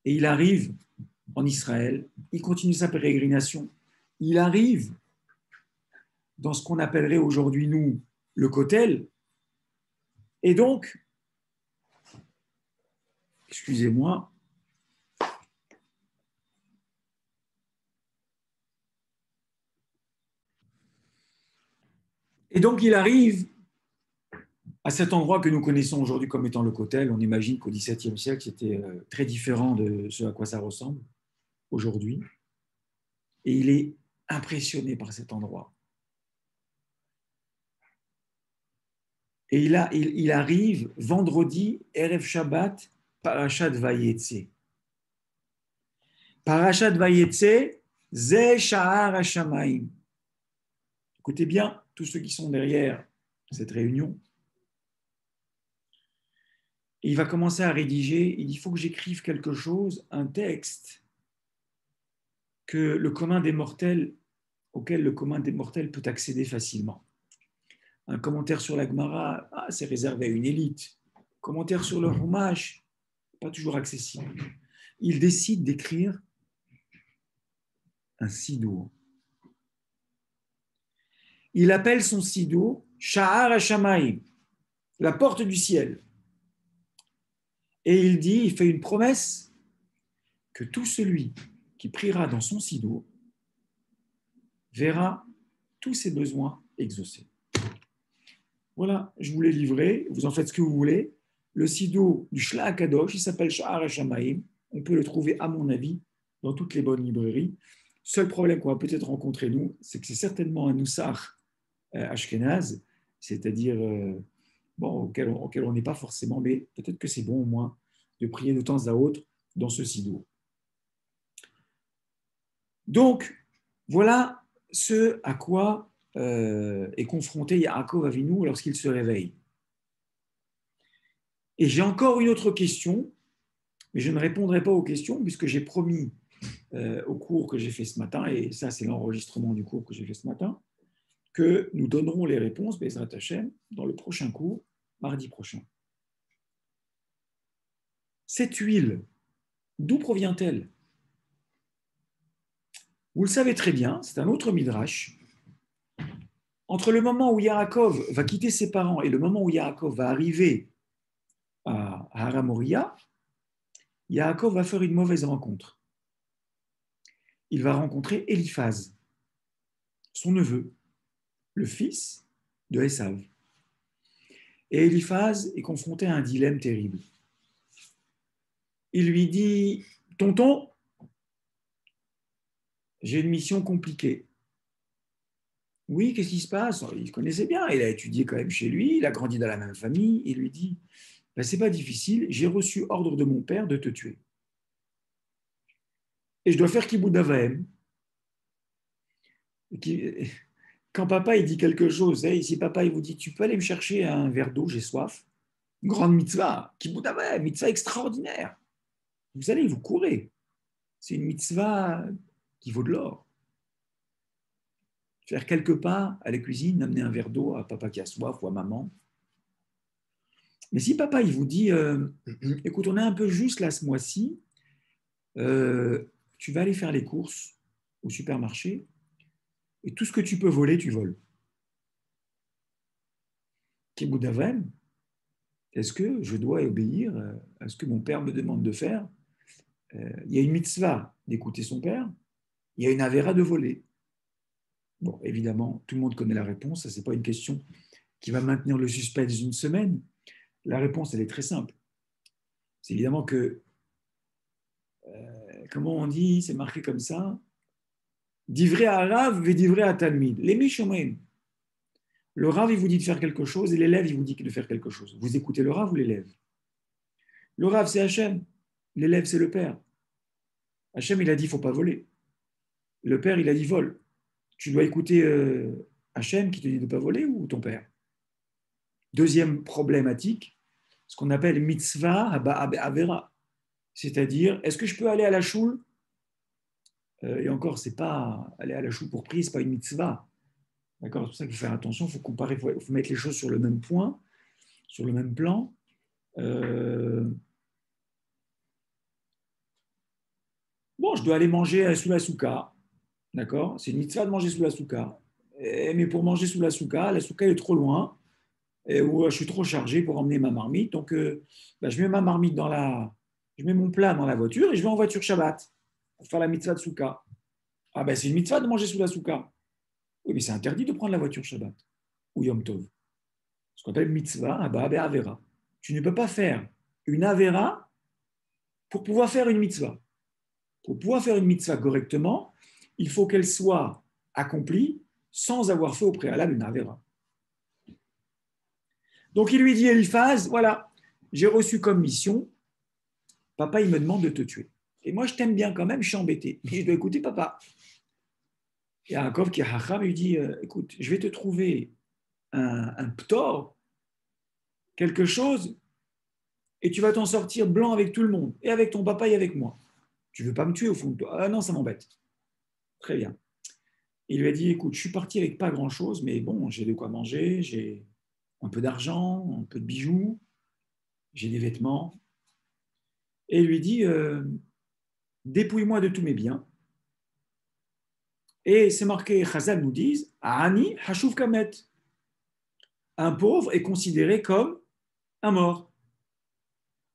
et il arrive en Israël. Il continue sa pérégrination. Il arrive dans ce qu'on appellerait aujourd'hui, nous, le Kotel. Et donc, excusez-moi, et donc il arrive à cet endroit que nous connaissons aujourd'hui comme étant le Kotel. On imagine qu'au XVIIe siècle, c'était très différent de ce à quoi ça ressemble aujourd'hui. Et il est impressionné par cet endroit. Et il arrive vendredi, Erev Shabbat, Parashat Vayetze. Parashat Vayetze, Ze Sha'ar HaShamayim. Écoutez bien, tous ceux qui sont derrière cette réunion. Et il va commencer à rédiger. Il dit, il faut que j'écrive quelque chose, un texte que le commun des mortels, auquel le commun des mortels peut accéder facilement. Un commentaire sur la Gemara, c'est réservé à une élite. Commentaire sur le Chumash, pas toujours accessible. Il décide d'écrire un sidour. Il appelle son sidour Sha'ar HaShamayim, la porte du ciel. Et il fait une promesse que tout celui qui priera dans son sidour verra tous ses besoins exaucés. Voilà, je vous l'ai livré, vous en faites ce que vous voulez. Le sidour du Shla Akadosh, il s'appelle Sha'ar HaShamayim. On peut le trouver, à mon avis, dans toutes les bonnes librairies. Seul problème qu'on va peut-être rencontrer, nous, c'est que c'est certainement un Nusach Ashkenaz, c'est-à-dire auquel on n'est pas forcément, mais peut-être que c'est bon au moins de prier de temps à autre dans ce sidour. Donc, voilà ce à quoi est confronté Yaakov Avinu lorsqu'il se réveille. Et j'ai encore une autre question, mais je ne répondrai pas aux questions puisque j'ai promis au cours que j'ai fait ce matin, et ça c'est l'enregistrement du cours que j'ai fait ce matin, que nous donnerons les réponses, Bezrat Hashem, dans le prochain cours, mardi prochain. Cette huile, d'où provient-elle? Vous le savez très bien, c'est un autre midrash. Entre le moment où Yaakov va quitter ses parents et le moment où Yaakov va arriver à Haramoria, Yaakov va faire une mauvaise rencontre. Il va rencontrer Eliphaz, son neveu, le fils de Esav. Et Eliphaz est confronté à un dilemme terrible. Il lui dit, tonton, j'ai une mission compliquée. Oui, qu'est-ce qui se passe? Il connaissait bien, il a étudié quand même chez lui, il a grandi dans la même famille. Il lui dit, ben, c'est pas difficile, j'ai reçu ordre de mon père de te tuer. Et je dois faire kibout d'avaem. Quand papa il dit quelque chose, si papa il vous dit, tu peux aller me chercher un verre d'eau, j'ai soif, grande mitzvah, kibout d'avaem, mitzvah extraordinaire. Vous allez, vous courez. C'est une mitzvah qui vaut de l'or. Faire quelques pas à la cuisine, amener un verre d'eau à papa qui a soif ou à maman. Mais si papa il vous dit, écoute, on est un peu juste là ce mois-ci, tu vas aller faire les courses au supermarché et tout ce que tu peux voler, tu voles. Kibout d'Avem, est-ce que je dois obéir à ce que mon père me demande de faire? Il y a une mitzvah d'écouter son père, il y a une avéra de voler. Bon, évidemment, tout le monde connaît la réponse, ce n'est pas une question qui va maintenir le suspense d'une semaine. La réponse, elle est très simple. C'est évidemment que, comment on dit, c'est marqué comme ça, divrei à Rav et divrei à Talmid. Les Mishomen. Le Rav, il vous dit de faire quelque chose et l'élève, il vous dit de faire quelque chose. Vous écoutez le Rav ou l'élève? Le Rav, c'est Hachem. L'élève, c'est le père. Hachem, il a dit, il ne faut pas voler. Le père, il a dit, vole. Tu dois écouter Hachem qui te dit de ne pas voler ou ton père? Deuxième problématique, ce qu'on appelle mitzvah avera. C'est-à-dire, est-ce que je peux aller à la choule? Et encore, c'est pas aller à la choule pour prier, ce n'est pas une mitzvah. D'accord? C'est pour ça qu'il faut faire attention, il faut comparer, il faut mettre les choses sur le même point, sur le même plan. Bon, je dois aller manger sous la souka. D'accord? C'est une mitzvah de manger sous la souka. Mais pour manger sous la souka est trop loin. Où je suis trop chargé pour emmener ma marmite. Donc, je mets ma marmite je mets mon plat dans la voiture et je vais en voiture Shabbat pour faire la mitzvah de souka. Ah ben, c'est une mitzvah de manger sous la souka. Oui, mais c'est interdit de prendre la voiture Shabbat ou Yom Tov. Ce qu'on appelle mitzvah, avera. Tu ne peux pas faire une avera pour pouvoir faire une mitzvah. Pour pouvoir faire une mitzvah correctement, il faut qu'elle soit accomplie sans avoir fait au préalable une avera. Donc il lui dit, Eliphaz, voilà, j'ai reçu comme mission, papa il me demande de te tuer. Et moi je t'aime bien quand même, je suis embêté, mais je dois écouter papa. Et Yaakov qui est hacham, lui dit, écoute, je vais te trouver un ptor, quelque chose, et tu vas t'en sortir blanc avec tout le monde, et avec ton papa et avec moi. Tu veux pas me tuer au fond de toi? Ah non, ça m'embête. Très bien. Il lui a dit, écoute, je suis parti avec pas grand-chose, mais bon, j'ai de quoi manger, j'ai un peu d'argent, un peu de bijoux, j'ai des vêtements. et lui dit dépouille-moi de tous mes biens. Et c'est marqué, Chazal nous disent Ani Hashuv Kamet. Un pauvre est considéré comme un mort.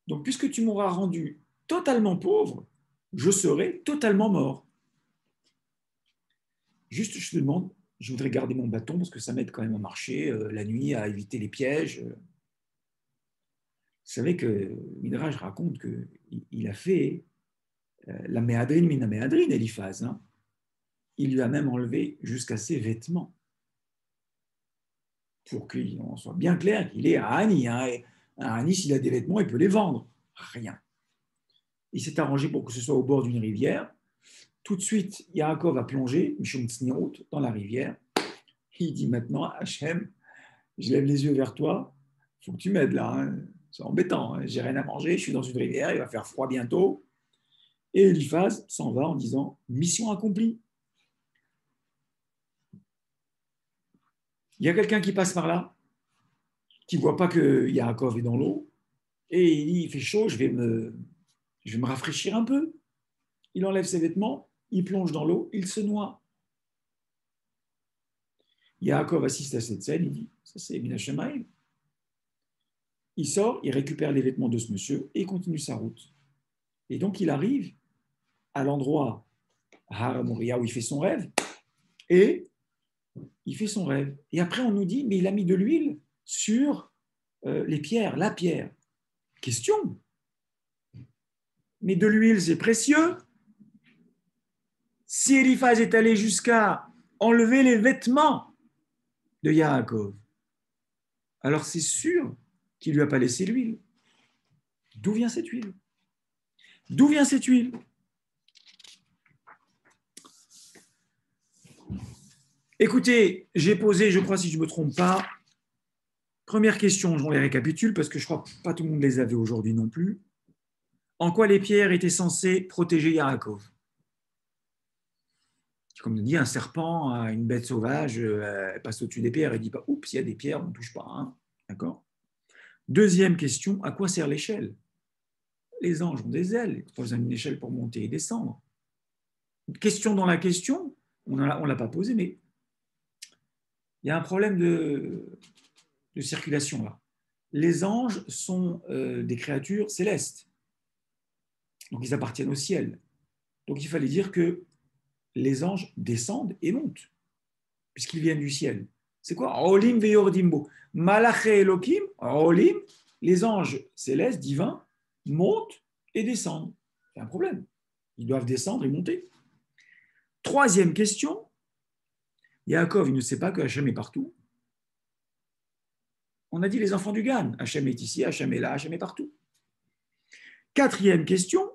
Donc, puisque tu m'auras rendu totalement pauvre, je serai totalement mort. Juste, je te demande, je voudrais garder mon bâton parce que ça m'aide quand même à marcher la nuit, à éviter les pièges. Vous savez que Midrash raconte qu'il a fait la méadrine, mina méadrine, Eliphaz. Hein. Il lui a même enlevé jusqu'à ses vêtements pour qu'on soit bien clair qu'il est à Ani. Hein. À Ani, s'il a des vêtements, il peut les vendre. Rien. Il s'est arrangé pour que ce soit au bord d'une rivière. Tout de suite, Yaakov a plongé, Mishum Tsnirut, dans la rivière. Il dit maintenant, Hachem, je lève les yeux vers toi, il faut que tu m'aides là. Hein. C'est embêtant, hein. J'ai rien à manger, je suis dans une rivière, il va faire froid bientôt. Et Eliphaz s'en va en disant, mission accomplie. Il y a quelqu'un qui passe par là, qui ne voit pas que Yaakov est dans l'eau, et il dit, il fait chaud, je vais me rafraîchir un peu. Il enlève ses vêtements, il plonge dans l'eau, il se noie. Yaakov assiste à cette scène, il dit, ça c'est Minashemaïm. Il sort, il récupère les vêtements de ce monsieur et il continue sa route. Et donc il arrive à l'endroit Har Moria où il fait son rêve, et il fait son rêve. Et après on nous dit, mais il a mis de l'huile sur les pierres, la pierre. Question. Mais de l'huile, c'est précieux. Si Eliphaz est allé jusqu'à enlever les vêtements de Yaakov, alors c'est sûr qu'il ne lui a pas laissé l'huile. D'où vient cette huile? D'où vient cette huile? Écoutez, j'ai posé, je crois, si je ne me trompe pas, première question, je les récapitule parce que je crois que pas tout le monde les avait aujourd'hui non plus. En quoi les pierres étaient censées protéger Yaakov? Comme on dit, un serpent, une bête sauvage, elle passe au-dessus des pierres et dit pas, oups, il y a des pierres, on ne touche pas. Hein. D'accord? Deuxième question, à quoi sert l'échelle? Les anges ont des ailes, il faut besoin d'une échelle pour monter et descendre. Question dans la question, on ne l'a pas posée, mais il y a un problème de circulation là. Les anges sont des créatures célestes, donc ils appartiennent au ciel. Donc il fallait dire que les anges descendent et montent, puisqu'ils viennent du ciel. C'est quoi? Olim veyordimbo. Malaché Elohim, Olim, les anges célestes, divins, montent et descendent. C'est un problème. Ils doivent descendre et monter. Troisième question, Yaakov, il ne sait pas que Hachem est partout. On a dit les enfants du Gan. Hachem est ici, Hachem est là, Hachem est partout. Quatrième question,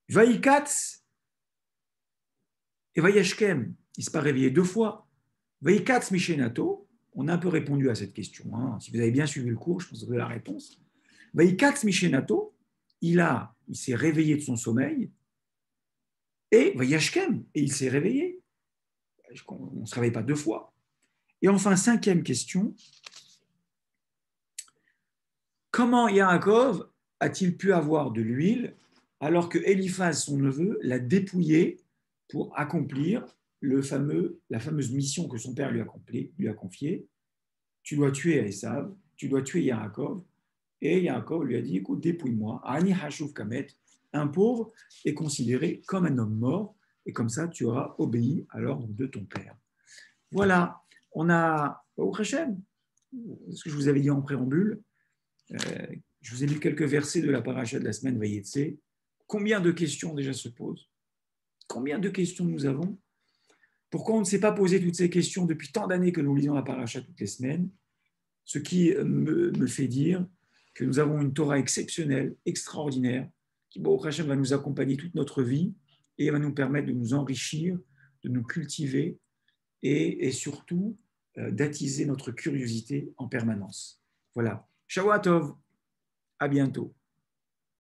Vaïkatz et Vayashkem. Il ne s'est pas réveillé deux fois. Vaïkatz Mishenato, on a un peu répondu à cette question. Hein. Si vous avez bien suivi le cours, je pense que vous avez la réponse. Vaïkatz Mishenato, il s'est réveillé de son sommeil, et Vayashkem, et il s'est réveillé. On ne se réveille pas deux fois. Et enfin, cinquième question, comment Yaakov a-t-il pu avoir de l'huile alors que Eliphaz, son neveu, l'a dépouillé pour accomplir la fameuse mission que son père lui a confiée? Tu dois tuer Esav, tu dois tuer Yaakov. Et Yaakov lui a dit, écoute, dépouille-moi. Ani Hashuv Kamet, un pauvre est considéré comme un homme mort, et comme ça, tu auras obéi à l'ordre de ton père. Voilà, on a, au Hashem, ce que je vous avais dit en préambule, je vous ai lu quelques versets de la paracha de la semaine Vayetse. Combien de questions déjà se posent? Combien de questions nous avons? Pourquoi on ne s'est pas posé toutes ces questions depuis tant d'années que nous lisons la paracha toutes les semaines? Ce qui me fait dire que nous avons une Torah exceptionnelle, extraordinaire, qui, au Hashem, va nous accompagner toute notre vie et va nous permettre de nous enrichir, de nous cultiver et surtout d'attiser notre curiosité en permanence. Voilà. Shavuot Tov, à bientôt.